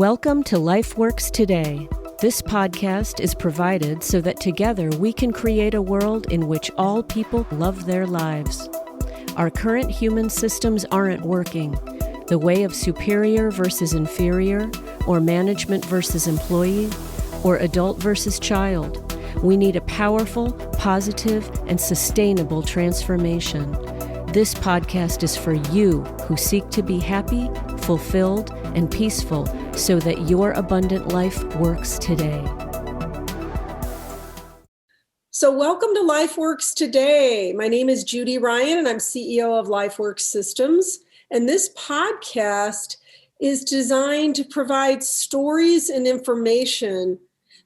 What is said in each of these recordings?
Welcome to LifeWorks Today. This podcast is provided so that together we can create a world in which all people love their lives. Our current human systems aren't working. The way of superior versus inferior, or management versus employee, or adult versus child. We need a powerful, positive, and sustainable transformation. This podcast is for you who seek to be happy, fulfilled, and peaceful so that your abundant life works today. So welcome to LifeWorks Today. My name is Judy Ryan and I'm CEO of LifeWorks Systems. And this podcast is designed to provide stories and information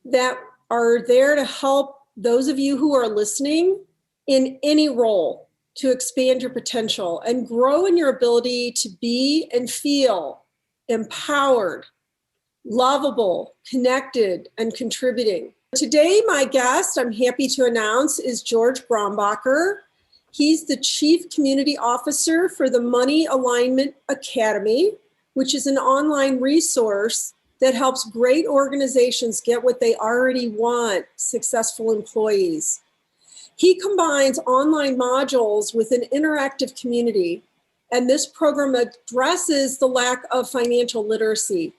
that are there to help those of you who are listening in any role to expand your potential and grow in your ability to be and feel empowered, lovable, connected, and contributing. Today, my guest, I'm happy to announce, is George Brombacher. He's the Chief Community Officer for the Money Alignment Academy, which is an online resource that helps great organizations get what they already want, successful employees. He combines online modules with an interactive community, and this program addresses the lack of financial literacy.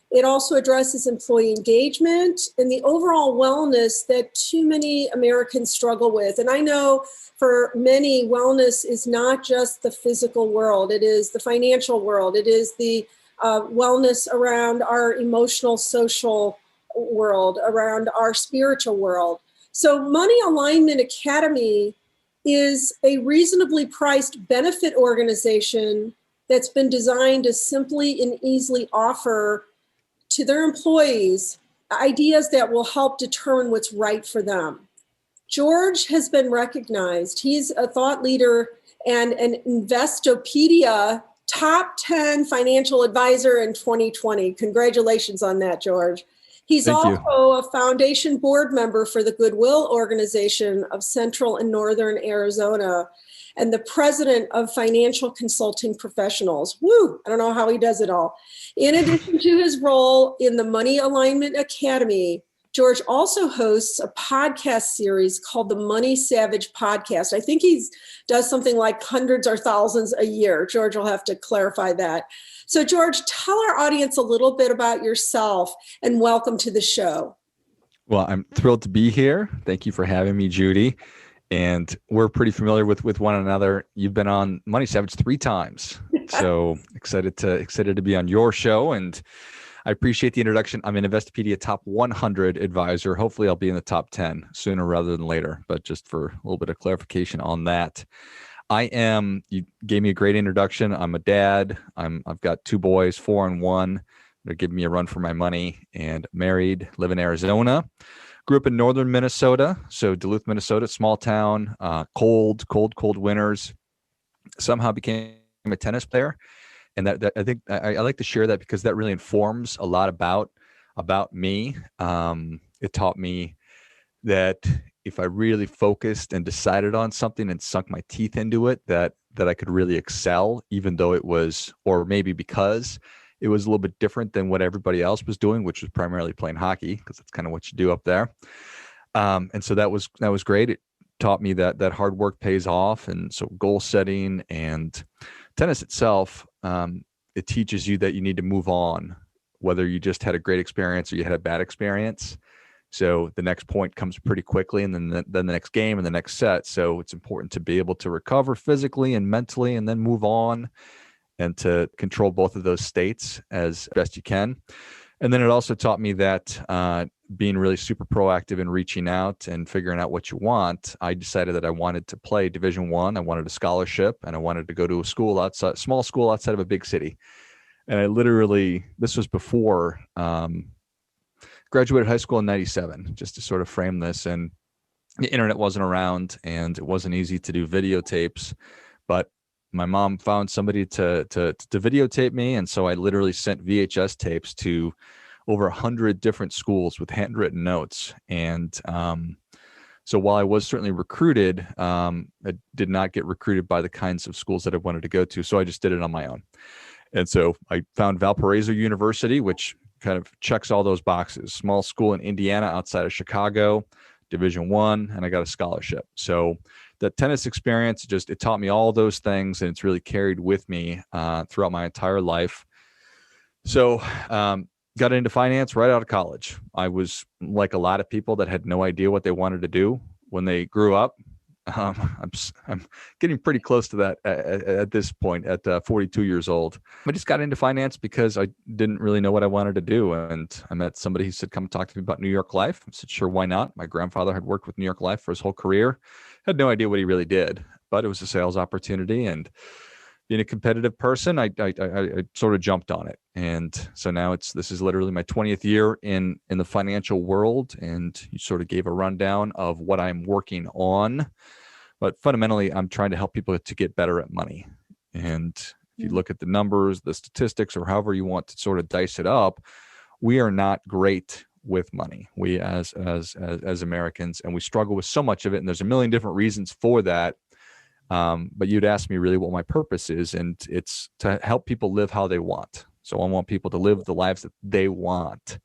It also addresses employee engagement and the overall wellness that too many Americans struggle with. And I know for many, wellness is not just the physical world. It is the financial world. It is the wellness around our emotional, social world, around our spiritual world. So Money Alignment Academy is a reasonably priced benefit organization that's been designed to simply and easily offer to their employees ideas that will help determine what's right for them. George has been recognized. He's a thought leader and an Investopedia top 10 financial advisor in 2020. Congratulations on that, George. He's Thank also a foundation board member for the Goodwill Organization of Central and Northern Arizona and the president of Financial Consulting Professionals. Woo, I don't know how he does it all. In addition to his role in the Money Alignment Academy, George also hosts a podcast series called the Money Savage Podcast. I think he does something like hundreds or thousands a year. George will have to clarify that. So George, tell our audience a little bit about yourself and welcome to the show. Well, I'm thrilled to be here. Thank you for having me, Judy. And we're pretty familiar with one another. You've been on Money Savage 3 times. So excited to be on your show. And I appreciate the introduction. I'm an Investopedia top 100 advisor. Hopefully I'll be in the top 10 sooner rather than later, but just for a little bit of clarification on that. You gave me a great introduction. I'm a dad. I've got 2 boys, 4 and 1. They're giving me a run for my money, and married, live in Arizona. Grew up in northern Minnesota. So Duluth, Minnesota, small town, cold winters. Somehow became a tennis player. And that I think I like to share that because that really informs a lot about me. It taught me that if I really focused and decided on something and sunk my teeth into it, that I could really excel, even though it was, or maybe because it was a little bit different than what everybody else was doing, which was primarily playing hockey, because that's kind of what you do up there. And so that was great. It taught me that hard work pays off. And so goal setting and tennis itself, it teaches you that you need to move on, whether you just had a great experience or you had a bad experience. So the next point comes pretty quickly, and then the next game and the next set. So it's important to be able to recover physically and mentally and then move on, and to control both of those states as best you can. And then it also taught me that being really super proactive in reaching out and figuring out what you want, I decided that I wanted to play Division I. I wanted a scholarship, and I wanted to go to a small school outside of a big city. And I literally, this was before graduated high school in 97, just to sort of frame this. And the internet wasn't around, and it wasn't easy to do videotapes, but my mom found somebody to videotape me. And so I literally sent VHS tapes to over 100 different schools with handwritten notes. And so while I was certainly recruited, I did not get recruited by the kinds of schools that I wanted to go to. So I just did it on my own. And so I found Valparaiso University, which kind of checks all those boxes. Small school in Indiana outside of Chicago, Division I, and I got a scholarship. So the tennis experience, it taught me all those things, and it's really carried with me throughout my entire life. So got into finance right out of college. I was like a lot of people that had no idea what they wanted to do when they grew up. I'm getting pretty close to that at this point at 42 years old. I just got into finance because I didn't really know what I wanted to do. And I met somebody who said, come talk to me about New York Life. I said, sure, why not? My grandfather had worked with New York Life for his whole career. Had no idea what he really did, but it was a sales opportunity. And being a competitive person, I sort of jumped on it. And so now this is literally my 20th year in the financial world. And you sort of gave a rundown of what I'm working on. But fundamentally, I'm trying to help people to get better at money. And if you look at the numbers, the statistics, or however you want to sort of dice it up, we are not great with money. We as Americans, and we struggle with so much of it. And there's a million different reasons for that. But you'd ask me really what my purpose is, and it's to help people live how they want. So I want people to live the lives that they want.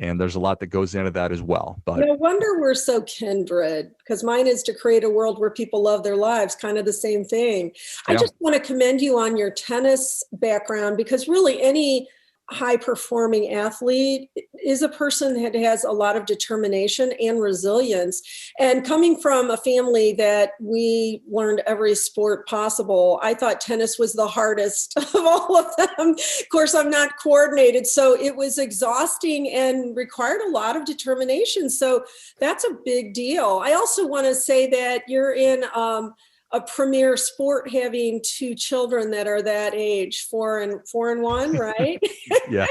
And there's a lot that goes into that as well. But no wonder we're so kindred, because mine is to create a world where people love their lives, kind of the same thing. Yeah. I just want to commend you on your tennis background, because really any high-performing athlete is a person that has a lot of determination and resilience. And coming from a family that we learned every sport possible, I thought tennis was the hardest of all of them. Of course, I'm not coordinated, so it was exhausting and required a lot of determination. So that's a big deal. I also want to say that you're in a premier sport, having two children that are that age, 4 and 1, right? Yeah.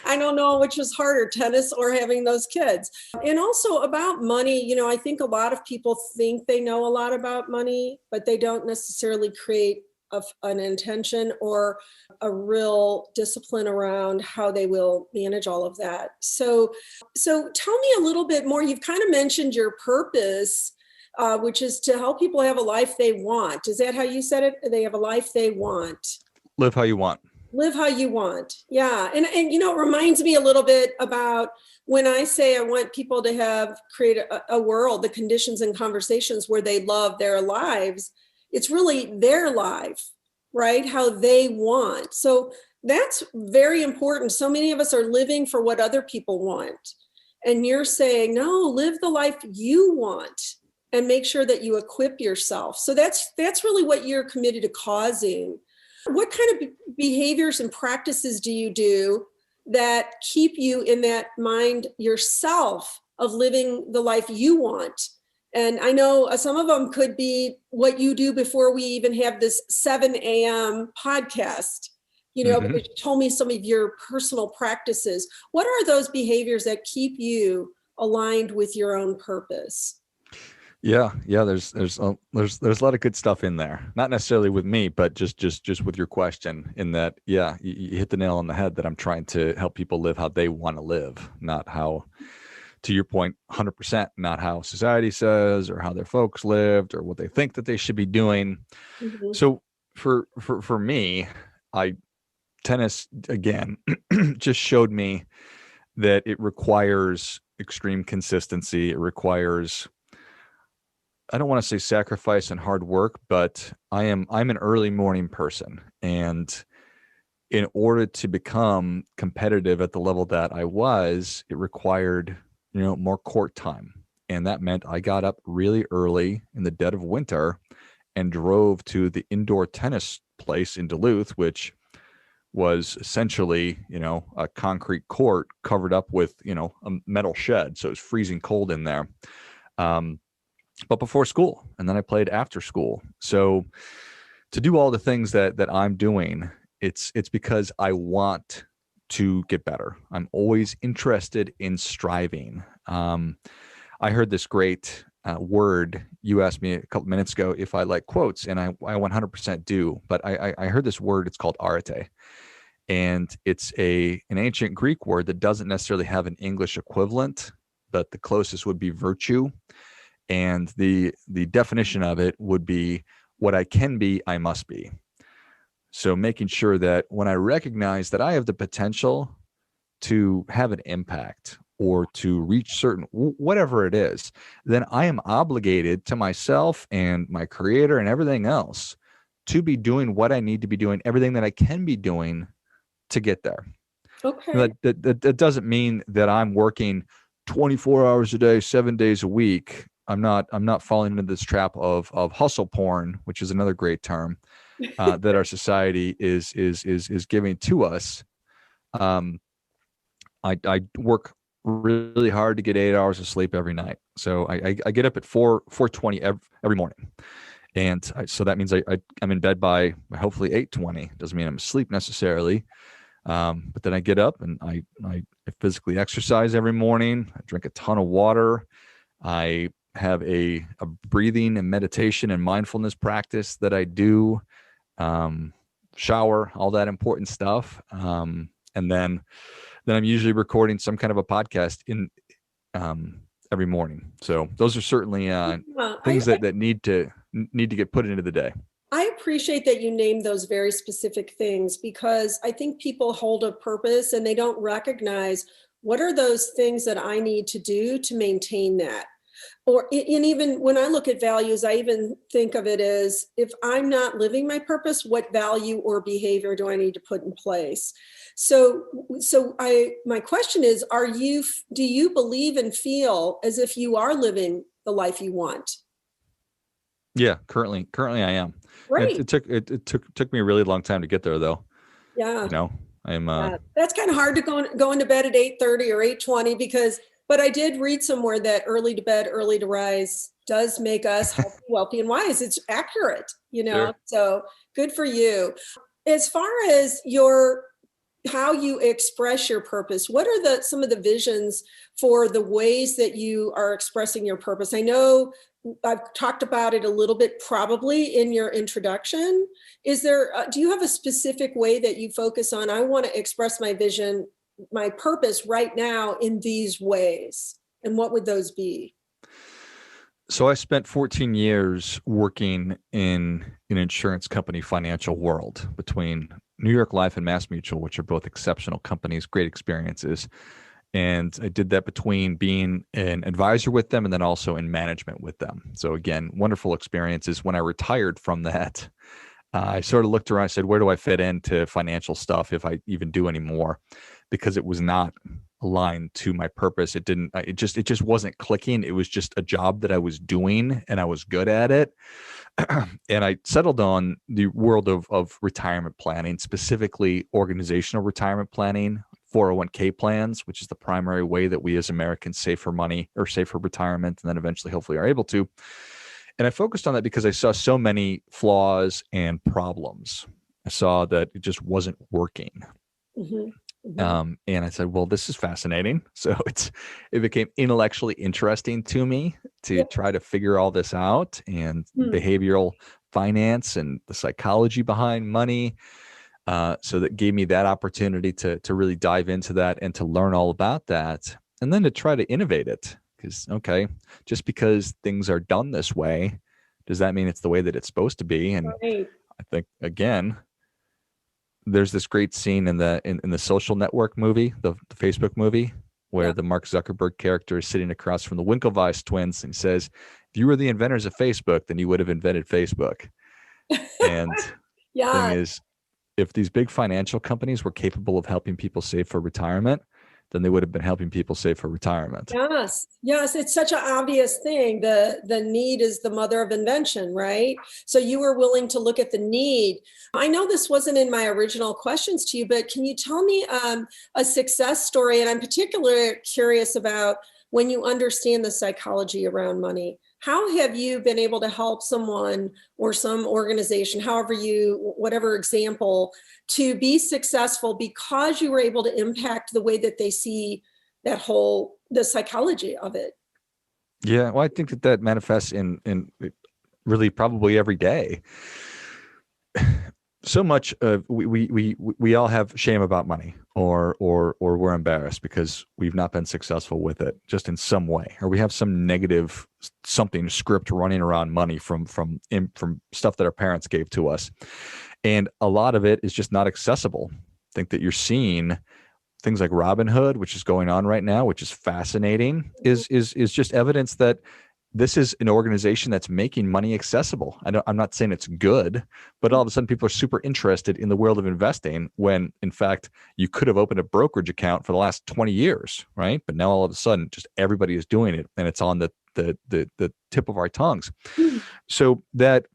I don't know which is harder, tennis or having those kids. And also about money, I think a lot of people think they know a lot about money, but they don't necessarily create an intention or a real discipline around how they will manage all of that. So tell me a little bit more. You've kind of mentioned your purpose, which is to help people have a life they want. Is that how you said it? They have a life they want. Live how you want. Live how you want. Yeah. And it reminds me a little bit about when I say I want people to create a world, the conditions and conversations where they love their lives. It's really their life, right? How they want. So that's very important. So many of us are living for what other people want. And you're saying, no, live the life you want. And make sure that you equip yourself. So that's really what you're committed to causing. What kind of behaviors and practices do you do that keep you in that mind yourself of living the life you want? And I know some of them could be what you do before we even have this 7 a.m. podcast, because you told me some of your personal practices. What are those behaviors that keep you aligned with your own purpose? Yeah. There's a lot of good stuff in there. Not necessarily with me, but just with your question. In that, you hit the nail on the head. That I'm trying to help people live how they want to live, not how, to your point, 100%, not how society says or how their folks lived or what they think that they should be doing. Mm-hmm. So for me, tennis again just showed me that it requires extreme consistency. It requires, I don't want to say sacrifice and hard work, but I'm an early morning person. And in order to become competitive at the level that I was, it required, more court time. And that meant I got up really early in the dead of winter and drove to the indoor tennis place in Duluth, which was essentially, a concrete court covered up with, a metal shed. So it was freezing cold in there. But before school, and then I played after school. So to do all the things that I'm doing, it's because I want to get better. I'm always interested in striving. I heard this great word. You asked me a couple minutes ago if I like quotes, and I 100% do. But I heard this word. It's called arete, and it's an ancient Greek word that doesn't necessarily have an English equivalent, but the closest would be virtue. And the definition of it would be, what I can be, I must be. So making sure that when I recognize that I have the potential to have an impact or to reach certain, whatever it is, then I am obligated to myself and my creator and everything else to be doing what I need to be doing, everything that I can be doing to get there. Okay. That doesn't mean that I'm working 24 hours a day, 7 days a week. I'm not falling into this trap of hustle porn, which is another great term that our society is giving to us. I work really hard to get 8 hours of sleep every night. So I get up at 4:20 every morning. And so that means I'm in bed by hopefully 8:20. Doesn't mean I'm asleep necessarily. But then I get up and I physically exercise every morning. I drink a ton of water. I have a breathing and meditation and mindfulness practice that I do. Shower, all that important stuff. And then I'm usually recording some kind of a podcast in every morning. So those are certainly things that need to get put into the day. I appreciate that you named those very specific things, because I think people hold a purpose and they don't recognize what are those things that I need to do to maintain that. And even when I look at values, I even think of it as, if I'm not living my purpose, what value or behavior do I need to put in place? So my question is, do you believe and feel as if you are living the life you want? Yeah, currently I am. Right. It took me a really long time to get there, though. Yeah. I'm. That's kind of hard to go into bed at 8:30 or 8:20 but I did read somewhere that early to bed, early to rise does make us healthy, wealthy, and wise. It's accurate, Sure. So good for you. As far as how you express your purpose, what are some of the visions for the ways that you are expressing your purpose? I know I've talked about it a little bit probably in your introduction. Do you have a specific way that you focus on, I want to express my vision, my purpose right now in these ways? And what would those be? So I spent 14 years working in an insurance company financial world, between New York Life and MassMutual, which are both exceptional companies, great experiences. And I did that between being an advisor with them and then also in management with them. So again, wonderful experiences. When I retired from that, I sort of looked around and said, where do I fit into financial stuff, if I even do anymore? Because it was not aligned to my purpose. It just wasn't clicking. It was just a job that I was doing and I was good at it. And I settled on the world of retirement planning, specifically organizational retirement planning, 401k plans, which is the primary way that we as Americans save for money or save for retirement, and then eventually hopefully are able to. And I focused on that because I saw so many flaws and problems. I saw that it just wasn't working. Mm-hmm. Mm-hmm. And I said, well, this is fascinating. So it became intellectually interesting to me to try to figure all this out, and behavioral finance and the psychology behind money. So that gave me that opportunity to really dive into that and to learn all about that, and then to try to innovate it. Because, okay, just because things are done this way, does that mean it's the way that it's supposed to be? And right. I think, again, there's this great scene in the Social Network movie, the Facebook movie, where the Mark Zuckerberg character is sitting across from the Winklevoss twins and says, if you were the inventors of Facebook, then you would have invented Facebook. And the thing is, if these big financial companies were capable of helping people save for retirement, then they would have been helping people save for retirement. Yes. It's such an obvious thing. The need is the mother of invention, right? So you were willing to look at the need. I know this wasn't in my original questions to you, but can you tell me a success story? And I'm particularly curious about when you understand the psychology around money. How have you been able to help someone or some organization, whatever example, to be successful because you were able to impact the way that they see the psychology of it? Yeah, well, I think that manifests in really probably every day. So much of we all have shame about money, or we're embarrassed because we've not been successful with it just in some way, or we have some negative script running around money from stuff that our parents gave to us, and a lot of it is just not accessible. I think that you're seeing things like Robinhood, which is going on right now, which is fascinating, is just evidence that this is an organization that's making money accessible. I'm not saying it's good, but all of a sudden people are super interested in the world of investing when, in fact, you could have opened a brokerage account for the last 20 years, right? But now all of a sudden, just everybody is doing it, and it's on the tip of our tongues. So that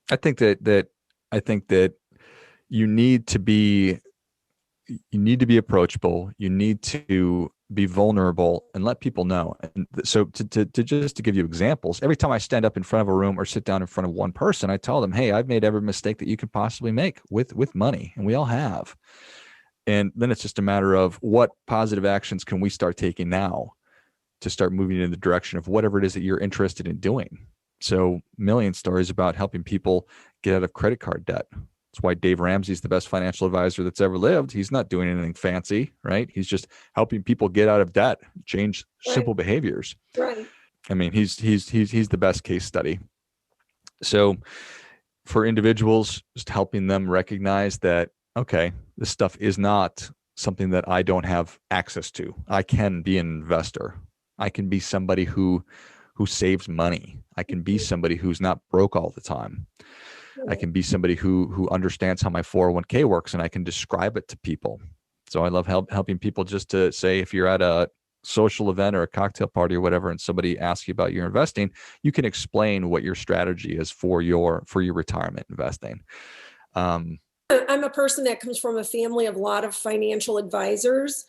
I think that you need to be approachable. You need to be vulnerable and let people know. And so to just to give you examples, every time I stand up in front of a room or sit down in front of one person, I tell them, hey, I've made every mistake that you could possibly make with money, and we all have. And then it's just a matter of what positive actions can we start taking now to start moving in the direction of whatever it is that you're interested in doing. So million stories about helping people get out of credit card debt. That's why Dave Ramsey's the best financial advisor that's ever lived. He's not doing anything fancy, right? He's just helping people get out of debt, change simple behaviors. Right. I mean, he's the best case study. So for individuals, just helping them recognize that, okay, this stuff is not something that I don't have access to. I can be an investor. I can be somebody who saves money. I can be somebody who's not broke all the time. I can be somebody who understands how my 401k works, and I can describe it to people. So I love helping people just to say, if you're at a social event or a cocktail party or whatever, and somebody asks you about your investing, you can explain what your strategy is for your retirement investing. I'm a person that comes from a family of a lot of financial advisors.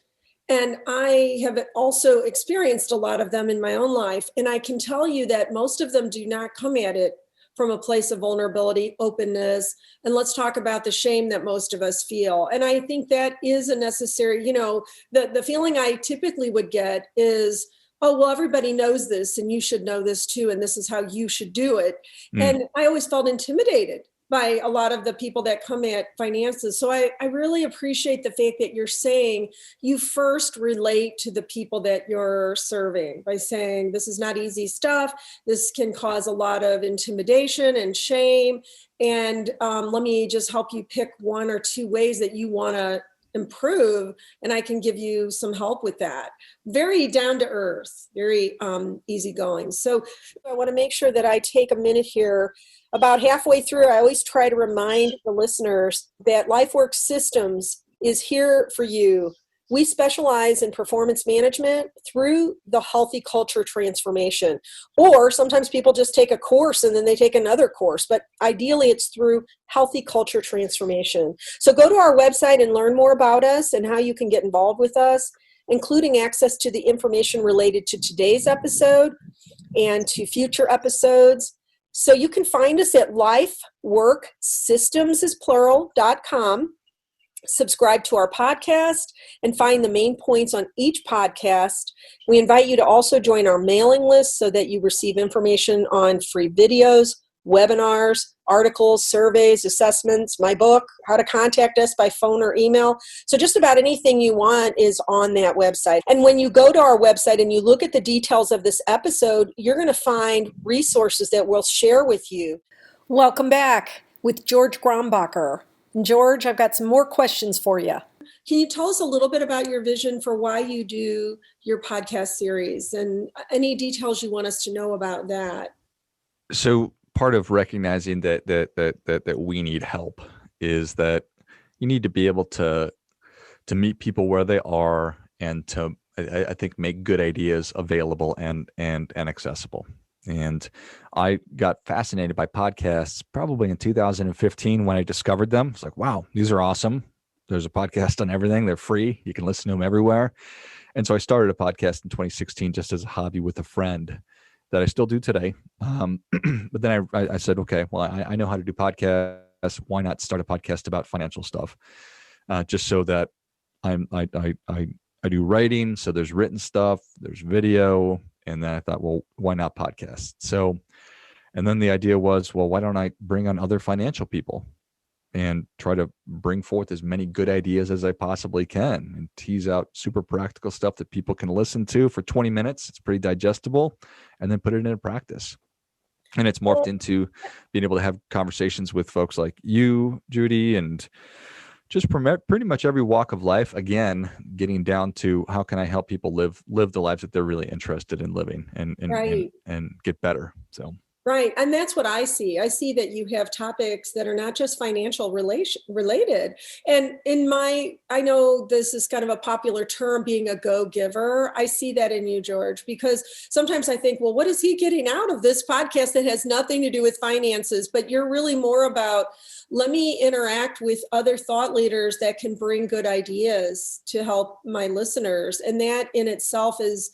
And I have also experienced a lot of them in my own life. And I can tell you that most of them do not come at it from a place of vulnerability, openness, and let's talk about the shame that most of us feel. And I think that is a necessary, the feeling I typically would get is, oh, well, everybody knows this and you should know this too, and this is how you should do it. And I always felt intimidated by a lot of the people that come at finances. So I really appreciate the fact that you're saying you first relate to the people that you're serving by saying, this is not easy stuff. This can cause a lot of intimidation and shame. And let me just help you pick one or two ways that you want to improve, and I can give you some help with that. Very down to earth, very easygoing. So I want to make sure that I take a minute here. About halfway through, I always try to remind the listeners that LifeWorks Systems is here for you. We specialize in performance management through the healthy culture transformation. Or sometimes people just take a course and then they take another course, but ideally it's through healthy culture transformation. So go to our website and learn more about us and how you can get involved with us, including access to the information related to today's episode and to future episodes. So you can find us at lifeworksystems.com. Subscribe to our podcast and find the main points on each podcast. We invite you to also join our mailing list so that you receive information on free videos, webinars, articles, surveys, assessments, my book, how to contact us by phone or email. So just about anything you want is on that website. And when you go to our website and you look at the details of this episode, you're going to find resources that we'll share with you. Welcome back with George Grombacher. George, I've got some more questions for you. Can you tell us a little bit about your vision for why you do your podcast series and any details you want us to know about that? So part of recognizing that we need help is that you need to be able to meet people where they are and to, I think, make good ideas available and accessible. And I got fascinated by podcasts probably in 2015 when I discovered them. It's like, wow, these are awesome. There's a podcast on everything. They're free. You can listen to them everywhere. And so I started a podcast in 2016 just as a hobby with a friend that I still do today. But then I said, okay, well, I know how to do podcasts. Why not start a podcast about financial stuff? Just so that I do writing. So there's written stuff, there's video. And then I thought, well, why not podcast? So, and then the idea was, well, why don't I bring on other financial people and try to bring forth as many good ideas as I possibly can and tease out super practical stuff that people can listen to for 20 minutes. It's pretty digestible, and then put it into practice. And it's morphed into being able to have conversations with folks like you, Judy, and just pretty much every walk of life. Again, getting down to how can I help people live the lives that they're really interested in living and get better. So. Right. And that's what I see. I see that you have topics that are not just financial related. And I know this is kind of a popular term, being a go-giver. I see that in you, George, because sometimes I think, well, what is he getting out of this podcast that has nothing to do with finances? But you're really more about, let me interact with other thought leaders that can bring good ideas to help my listeners. And that in itself is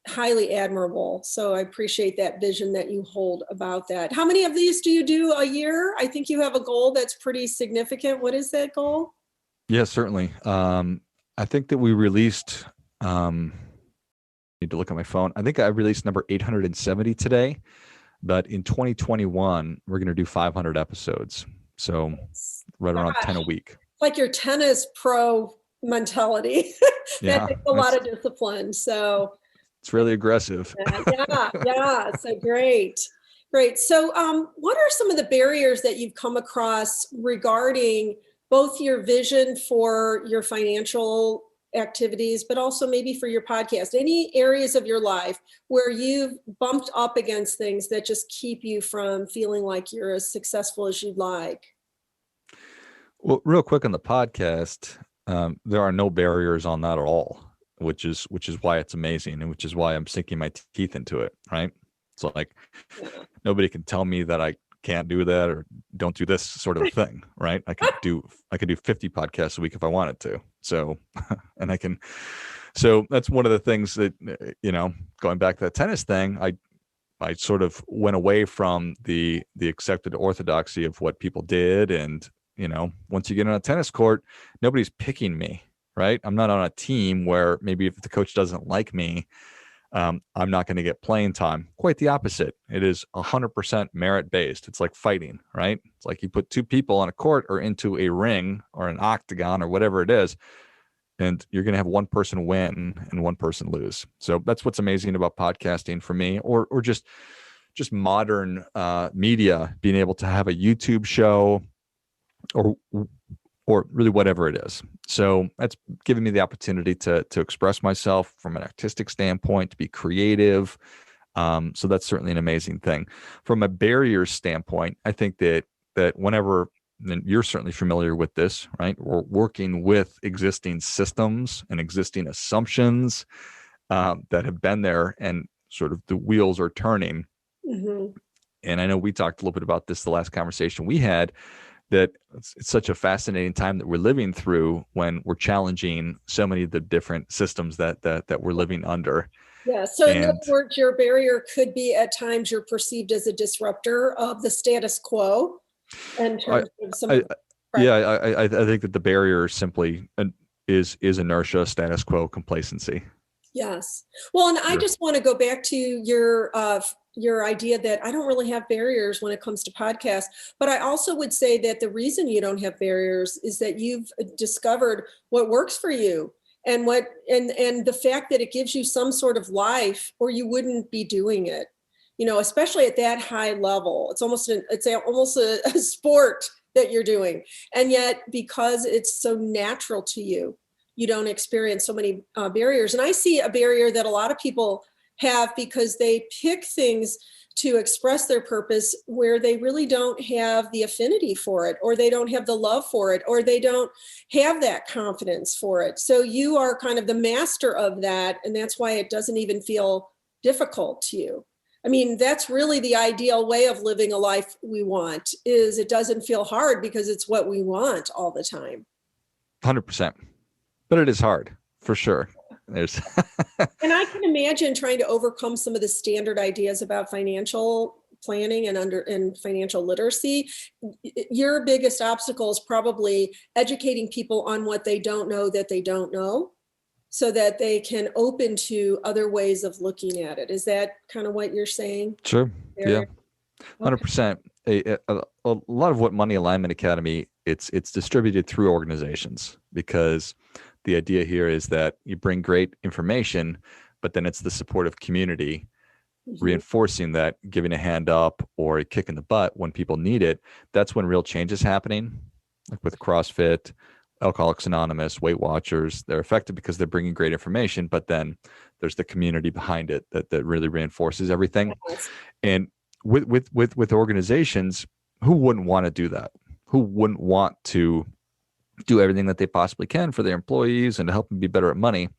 highly admirable. So I appreciate that vision that you hold about that. How many of these do you do a year? I think you have a goal that's pretty significant. What is that goal? Yeah, certainly. I think that we released, need to look at my phone. I think I released number 870 today, but in 2021, we're going to do 500 episodes. So right around 10 a week. Like your tennis pro mentality. That takes a lot of discipline. So it's really aggressive. Yeah. So great. So what are some of the barriers that you've come across regarding both your vision for your financial activities, but also maybe for your podcast? Any areas of your life where you've bumped up against things that just keep you from feeling like you're as successful as you'd like? Well, real quick on the podcast, there are no barriers on that at all. Which is why it's amazing, and which is why I'm sinking my teeth into it, right? So like nobody can tell me that I can't do that or don't do this sort of a thing, right? I could do 50 podcasts a week if I wanted to. So, and so that's one of the things that, going back to that tennis thing, I sort of went away from the accepted orthodoxy of what people did. And, once you get on a tennis court, nobody's picking me. Right? I'm not on a team where maybe if the coach doesn't like me, I'm not going to get playing time. Quite the opposite. It is 100% merit-based. It's like fighting, right? It's like you put two people on a court or into a ring or an octagon or whatever it is, and you're going to have one person win and one person lose. So that's what's amazing about podcasting for me, or just modern media, being able to have a YouTube show or really whatever it is. So that's giving me the opportunity to express myself from an artistic standpoint, to be creative. So that's certainly an amazing thing. From a barriers standpoint, I think that whenever, and you're certainly familiar with this, right? We're working with existing systems and existing assumptions that have been there, and sort of the wheels are turning. Mm-hmm. And I know we talked a little bit about this the last conversation we had, that it's such a fascinating time that we're living through when we're challenging so many of the different systems that we're living under. Yeah. So in other words, your barrier could be at times you're perceived as a disruptor of the status quo. In terms of some I think that the barrier simply is inertia, status quo, complacency. Yes. Well, and I just want to go back to your idea that I don't really have barriers when it comes to podcasts, but I also would say that the reason you don't have barriers is that you've discovered what works for you, and the fact that it gives you some sort of life, or you wouldn't be doing it. Especially at that high level, it's almost a sport that you're doing, and yet because it's so natural to you, you don't experience so many barriers. And I see a barrier that a lot of people have because they pick things to express their purpose where they really don't have the affinity for it, or they don't have the love for it, or they don't have that confidence for it. So you are kind of the master of that. And that's why it doesn't even feel difficult to you. I mean, that's really the ideal way of living a life we want, is it doesn't feel hard because it's what we want all the time. 100%. But it is hard, for sure. And I can imagine trying to overcome some of the standard ideas about financial planning and financial literacy. Your biggest obstacle is probably educating people on what they don't know that they don't know, so that they can open to other ways of looking at it. Is that kind of what you're saying? Sure. Yeah. 100%. A lot of what Money Alignment Academy, it's distributed through organizations, because the idea here is that you bring great information, but then it's the supportive community reinforcing that, giving a hand up or a kick in the butt when people need it. That's when real change is happening, like with CrossFit, Alcoholics Anonymous, Weight Watchers. They're effective because they're bringing great information, but then there's the community behind it that really reinforces everything. Yes. And with organizations, who wouldn't want to do that? Who wouldn't want to do everything that they possibly can for their employees and to help them be better at money?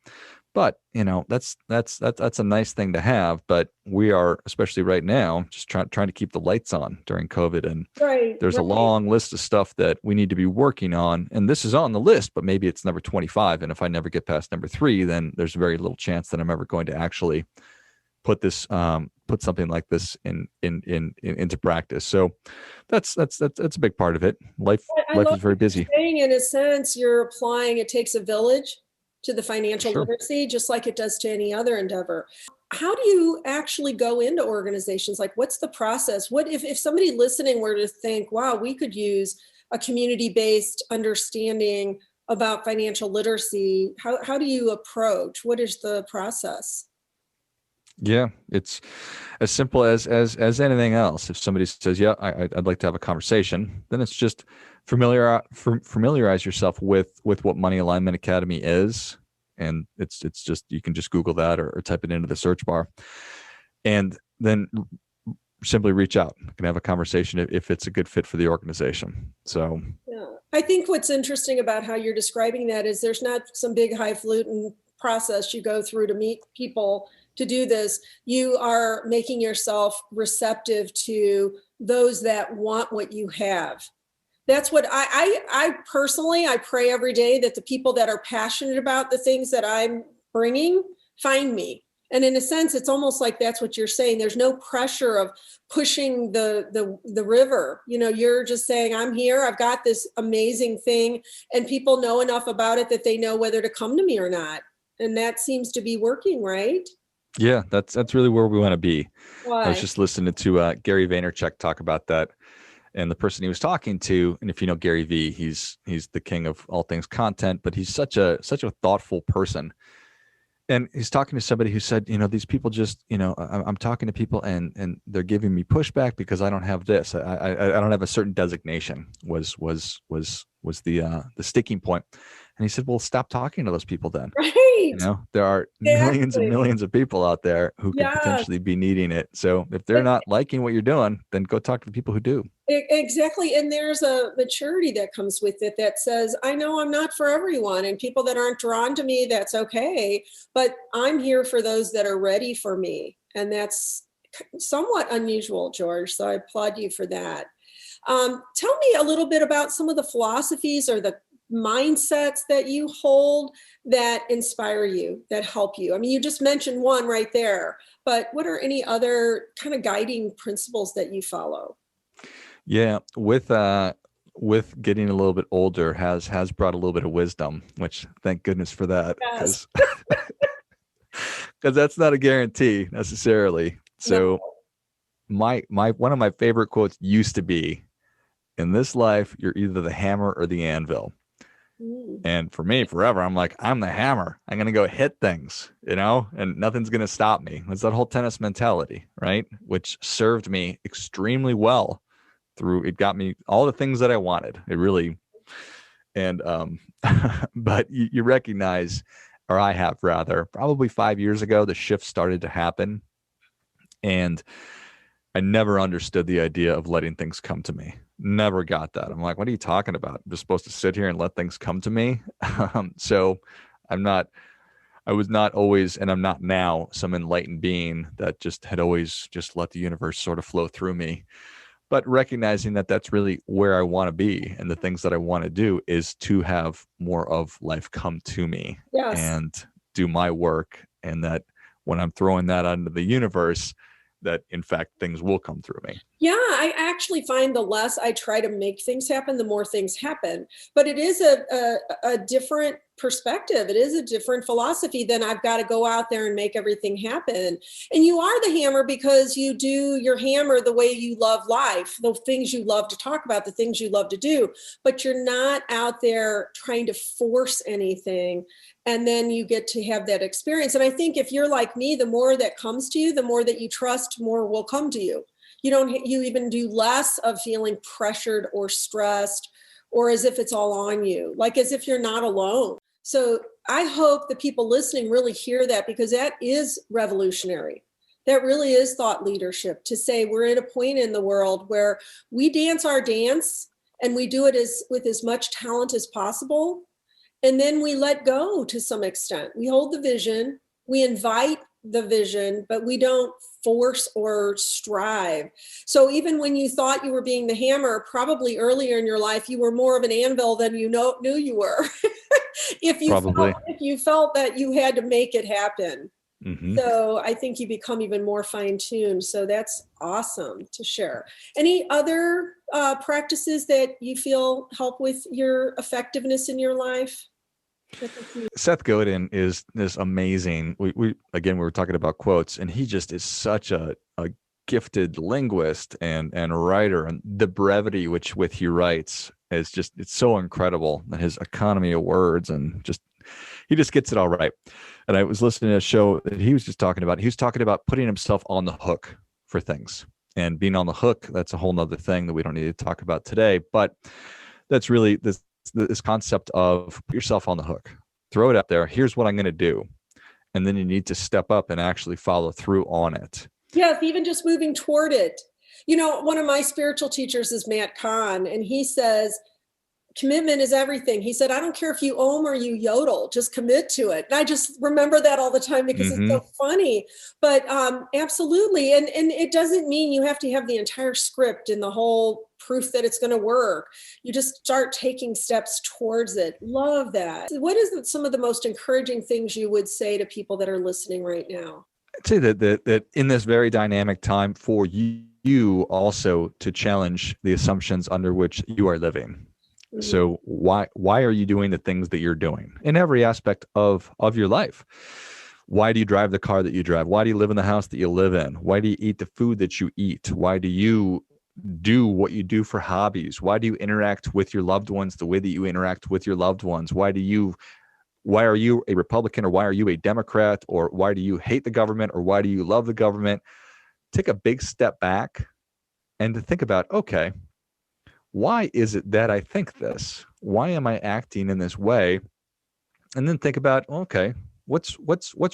But that's a nice thing to have. But we are, especially right now, just trying to keep the lights on during COVID. And there's a long list of stuff that we need to be working on. And this is on the list, but maybe it's number 25. And if I never get past number 3, then there's very little chance that I'm ever going to actually put something like this into practice. So that's a big part of it. Life is very busy. Saying, in a sense, you're applying, it takes a village to the financial Sure. literacy, just like it does to any other endeavor. How do you actually go into organizations? Like, what's the process? What if somebody listening were to think, wow, we could use a community-based understanding about financial literacy? How do you approach? What is the process? Yeah, it's as simple as anything else. If somebody says, "Yeah, I'd like to have a conversation," then it's just familiarize yourself with what Money Alignment Academy is, and it's just, you can just Google that or type it into the search bar, and then simply reach out. You can have a conversation if it's a good fit for the organization. So yeah, I think what's interesting about how you're describing that is there's not some big highfalutin process you go through to meet people to do this. You are making yourself receptive to those that want what you have. That's what I personally, I pray every day that the people that are passionate about the things that I'm bringing find me. And in a sense, it's almost like that's what you're saying. There's no pressure of pushing the river. You're just saying, I'm here, I've got this amazing thing, and people know enough about it that they know whether to come to me or not. And that seems to be working, right? yeah, that's really where we want to be. Why? I was just listening to Gary Vaynerchuk talk about that. And the person he was talking to, and if you know Gary V, he's the king of all things content, but he's such a thoughtful person. And he's talking to somebody who said, these people just, I'm talking to people and they're giving me pushback because I don't have this. I don't have a certain designation was the sticking point. And he said, well, stop talking to those people then. Right. There are millions and millions of people out there who could potentially be needing it. So if they're not liking what you're doing, then go talk to the people who do. Exactly. And there's a maturity that comes with it that says, I know I'm not for everyone, and people that aren't drawn to me, that's okay. But I'm here for those that are ready for me. And that's somewhat unusual, George. So I applaud you for that. Tell me a little bit about some of the philosophies or the mindsets that you hold that inspire you, that help you. I mean, you just mentioned one right there, but what are any other kind of guiding principles that you follow? Yeah, with getting a little bit older has brought a little bit of wisdom, which thank goodness for that, Yes. because that's not a guarantee necessarily. So my one of my favorite quotes used to be, in this life, you're either the hammer or the anvil. And for me, forever, I'm like, I'm the hammer. I'm going to go hit things, and nothing's going to stop me. It's that whole tennis mentality, right? Which served me extremely well it got me all the things that I wanted. It really, and, but you recognize, or I have rather, probably 5 years ago, the shift started to happen. And I never understood the idea of letting things come to me. Never got that. I'm like, what are you talking about? I'm just supposed to sit here and let things come to me. So I was not always, and I'm not now, some enlightened being that just had always just let the universe sort of flow through me. But recognizing that that's really where I want to be, and the things that I want to do is to have more of life come to me. Yes. And do my work. And that when I'm throwing that out into the universe, that in fact things will come through me. Yeah, I actually find the less I try to make things happen, the more things happen. But it is a different perspective. It is a different philosophy than I've got to go out there and make everything happen. And you are the hammer because you do your hammer the way you love life, the things you love to talk about, the things you love to do, but you're not out there trying to force anything. And then you get to have that experience. And I think if you're like me, the more that comes to you, the more that you trust, more will come to you. You even do less of feeling pressured or stressed or as if it's all on you, like as if you're not alone. So I hope that people listening really hear that, because that is revolutionary. That really is thought leadership, to say we're at a point in the world where we dance our dance and we do it with as much talent as possible. And then we let go to some extent. We hold the vision, we invite the vision, but we don't force or strive. So even when you thought you were being the hammer, probably earlier in your life, you were more of an anvil than you knew you were. if you felt that you had to make it happen. Mm-hmm. So I think you become even more fine-tuned. So that's awesome to share. Any other practices that you feel help with your effectiveness in your life? Seth Godin is amazing. We were talking about quotes, and he just is such a gifted linguist and writer, and the brevity with he writes is just, it's so incredible, and his economy of words, and he just gets it all right. And I was listening to a show that he was talking about putting himself on the hook for things, and being on the hook. That's a whole nother thing that we don't need to talk about today, but that's really this concept of put yourself on the hook, throw it out there. Here's what I'm going to do. And then you need to step up and actually follow through on it. Yes, even just moving toward it. You know, one of my spiritual teachers is Matt Kahn, and he says, commitment is everything. He said, I don't care if you ohm or you yodel, just commit to it. And I just remember that all the time because it's so funny. But absolutely. And it doesn't mean you have to have the entire script and the whole proof that it's going to work. You just start taking steps towards it. Love that. What is some of the most encouraging things you would say to people that are listening right now? I'd say that in this very dynamic time, for you also to challenge the assumptions under which you are living. Mm-hmm. So why are you doing the things that you're doing in every aspect of your life? Why do you drive the car that you drive? Why do you live in the house that you live in? Why do you eat the food that you eat? Why do you do what you do for hobbies? Why do you interact with your loved ones the way that you interact with your loved ones? Why are you a Republican, or why are you a Democrat, or why do you hate the government, or why do you love the government? Take a big step back and to think about, okay, why is it that I think this? Why am I acting in this way? And then think about, okay, what's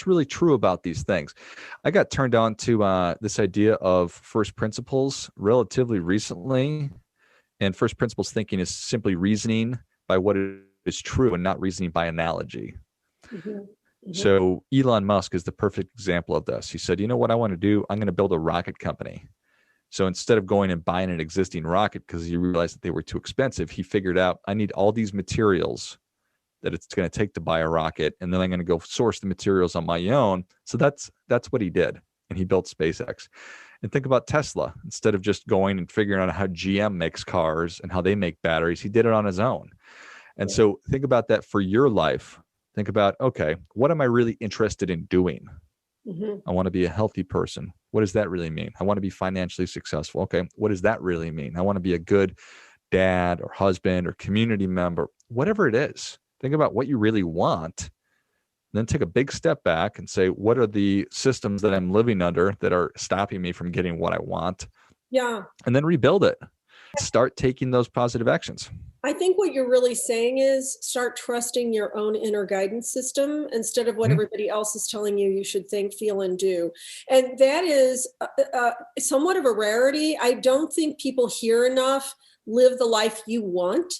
really true about these things? I got turned on to this idea of first principles relatively recently. And first principles thinking is simply reasoning by what is true and not reasoning by analogy. Mm-hmm. Mm-hmm. So Elon Musk is the perfect example of this. He said, you know what I want to do? I'm going to build a rocket company. So instead of going and buying an existing rocket because he realized that they were too expensive, he figured out, I need all these materials that it's going to take to buy a rocket, and then I'm going to go source the materials on my own. So that's what he did, and he built SpaceX. And think about Tesla. Instead of just going and figuring out how GM makes cars and how they make batteries, he did it on his own. And so think about that for your life. Think about, okay, what am I really interested in doing? Mm-hmm. I want to be a healthy person. What does that really mean? I want to be financially successful. Okay, what does that really mean? I want to be a good dad or husband or community member, whatever it is. Think about what you really want. Then take a big step back and say, what are the systems that I'm living under that are stopping me from getting what I want? Yeah. And then rebuild it. Start taking those positive actions. I think what you're really saying is start trusting your own inner guidance system instead of what everybody else is telling you should think, feel, and do. And that is somewhat of a rarity. I don't think people hear enough, live the life you want,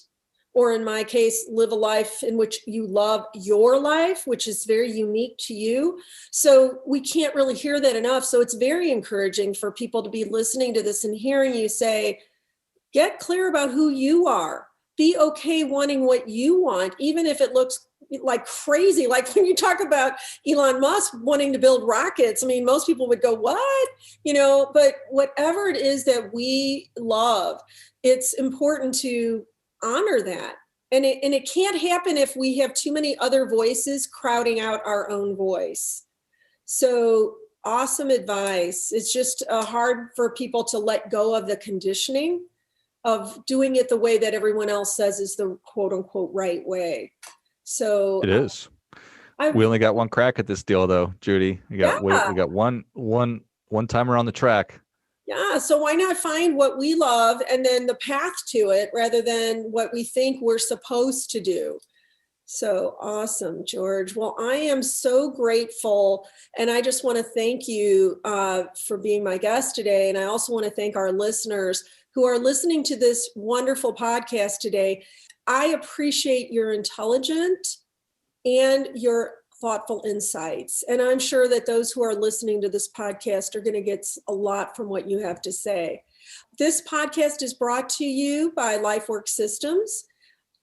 or in my case, live a life in which you love your life, which is very unique to you. So we can't really hear that enough. So it's very encouraging for people to be listening to this and hearing you say, get clear about who you are. Be okay wanting what you want, even if it looks like crazy. Like when you talk about Elon Musk wanting to build rockets, I mean, most people would go, what? But whatever it is that we love, it's important to honor that. And it can't happen if we have too many other voices crowding out our own voice. So awesome advice. It's just hard for people to let go of the conditioning of doing it the way that everyone else says is the quote unquote right way. So it is. We only got one crack at this deal though, Judy. We got one timer on the track. Yeah, so why not find what we love and then the path to it rather than what we think we're supposed to do? So awesome, George. Well, I am so grateful. And I just want to thank you for being my guest today. And I also want to thank our listeners who are listening to this wonderful podcast today. I appreciate your intelligent and your thoughtful insights. And I'm sure that those who are listening to this podcast are going to get a lot from what you have to say. This podcast is brought to you by LifeWorks Systems.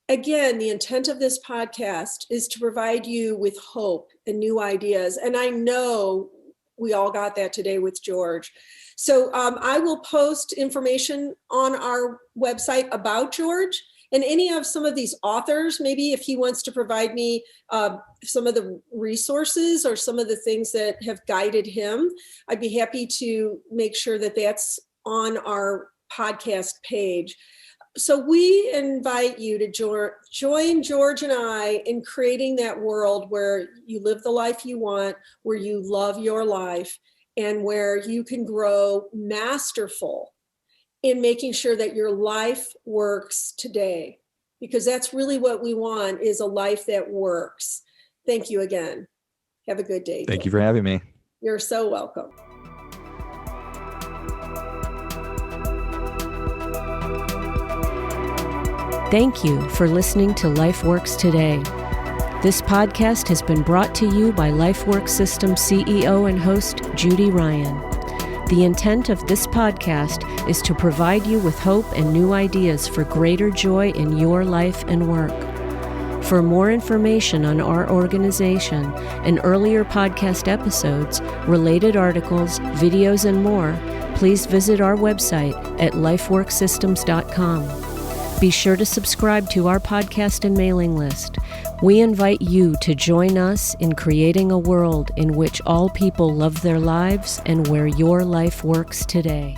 Again, the intent of this podcast is to provide you with hope and new ideas. And I know we all got that today with George. So I will post information on our website about George and any of some of these authors. Maybe if he wants to provide me some of the resources or some of the things that have guided him, I'd be happy to make sure that that's on our podcast page. So we invite you to join George and I in creating that world where you live the life you want, where you love your life, and where you can grow masterful in making sure that your life works today. Because that's really what we want, is a life that works. Thank you again. Have a good day. Thank you for having me. You're so welcome. Thank you for listening to LifeWorks today. This podcast has been brought to you by LifeWorks Systems CEO and host Judy Ryan. The intent of this podcast is to provide you with hope and new ideas for greater joy in your life and work. For more information on our organization and earlier podcast episodes, related articles, videos, and more, please visit our website at lifeworksystems.com. Be sure to subscribe to our podcast and mailing list. We invite you to join us in creating a world in which all people love their lives and where your life works today.